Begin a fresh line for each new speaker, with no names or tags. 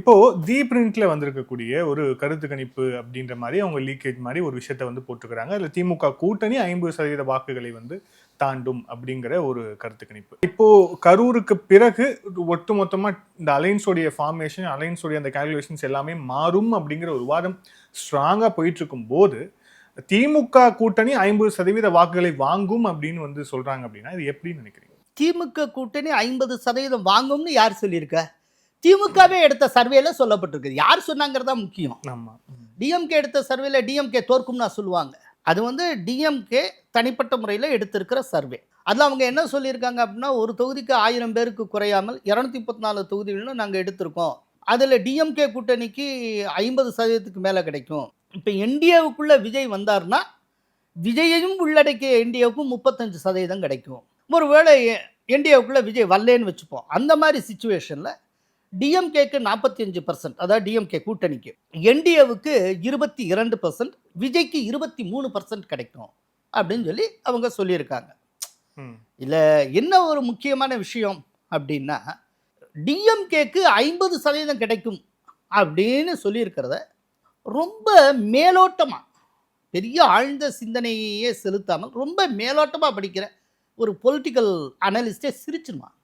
இப்போ தி பிரிண்ட்ல வந்திருக்கக்கூடிய ஒரு கருத்து கணிப்பு அப்படின்ற மாதிரி அவங்க லீக்கேஜ் மாதிரி ஒரு விஷயத்த வந்து போட்டுக்கிறாங்க. அதுல திமுக கூட்டணி 50% வாக்குகளை வந்து தாண்டும் அப்படிங்கிற ஒரு கருத்து கணிப்பு. இப்போ கரூருக்கு பிறகு ஒட்டுமொத்தமா இந்த அலைன்ஸோடைய ஃபார்மேஷன், அலைன்ஸோடைய அந்த கால்குலேஷன்ஸ் எல்லாமே மாறும் அப்படிங்கிற ஒரு வாதம் ஸ்ட்ராங்கா போயிட்டு இருக்கும் போது திமுக கூட்டணி 50% வாக்குகளை வாங்கும் அப்படின்னு வந்து சொல்றாங்க அப்படின்னா இது எப்படின்னு நினைக்கிறீங்க?
திமுக கூட்டணி 50% வாங்கும்னு யார் சொல்லியிருக்கா? திமுகவே எடுத்த சர்வேல சொல்லப்பட்டிருக்கு. யார் சொன்னாங்கிறதா முக்கியம்.
ஆமா.
டிஎம்கே எடுத்த சர்வேல டிஎம்கே தோற்கும்னா சொல்லுவாங்க. அது வந்து டிஎம்கே தனிப்பட்ட முறையில் எடுத்திருக்கிற சர்வே. அதில் அவங்க என்ன சொல்லியிருக்காங்க அப்படின்னா, ஒரு தொகுதிக்கு 1000 பேருக்கு குறையாமல் 234 தொகுதிகளும் நாங்கள் எடுத்திருக்கோம். அதில் டிஎம்கே கூட்டணிக்கு 50%க்கு மேலே கிடைக்கும். இப்போ என்டிஏவுக்குள்ள விஜய் வந்தார்னா விஜயையும் உள்ளடக்கிய என்டிஏவுக்கும் 35% கிடைக்கும். ஒருவேளை என்டிஏவுக்குள்ள விஜய் வரலேன்னு வச்சுப்போம். அந்த மாதிரி சிச்சுவேஷனில் டிஎம்கேக்கு 45%, அதாவது டிஎம்கே கூட்டணிக்கு, என்டிஏவுக்கு 22%, விஜய்க்கு 23% கிடைக்கும் அப்படின்னு சொல்லி அவங்க சொல்லியிருக்காங்க. இல்லை என்ன ஒரு முக்கியமான விஷயம் அப்படின்னா, டிஎம்கேக்கு 50% கிடைக்கும் அப்படின்னு சொல்லியிருக்கிறத ரொம்ப மேலோட்டமாக, பெரிய ஆழ்ந்த சிந்தனையே செலுத்தாமல் ரொம்ப மேலோட்டமாக படிக்கிற ஒரு பொலிட்டிக்கல் அனலிஸ்டே சிரிச்சிருவான்.